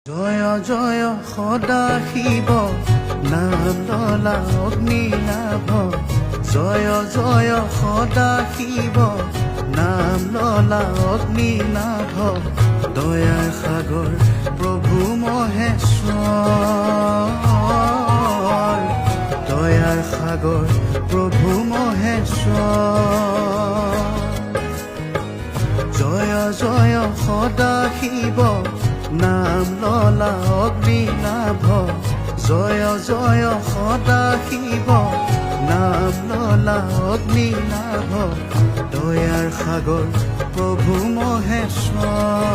জয় জয় সদা শিৱ নাম ললা অগ্নিনাভ জয় জয় সদা শিৱ নাম ললা অগ্নিনাভ দয়াৰ সাগৰ প্ৰভু মহেশ্বৰ দয়াৰ সাগৰ প্ৰভু মহেশ্বৰ জয় জয় সদা শিৱ নাম ললা অগ্নিনাভ জয় জয় সদা শিৱ নাম ললা অগ্নিনাভ দয়াৰ সাগৰ প্ৰভু মহেশ্বৰ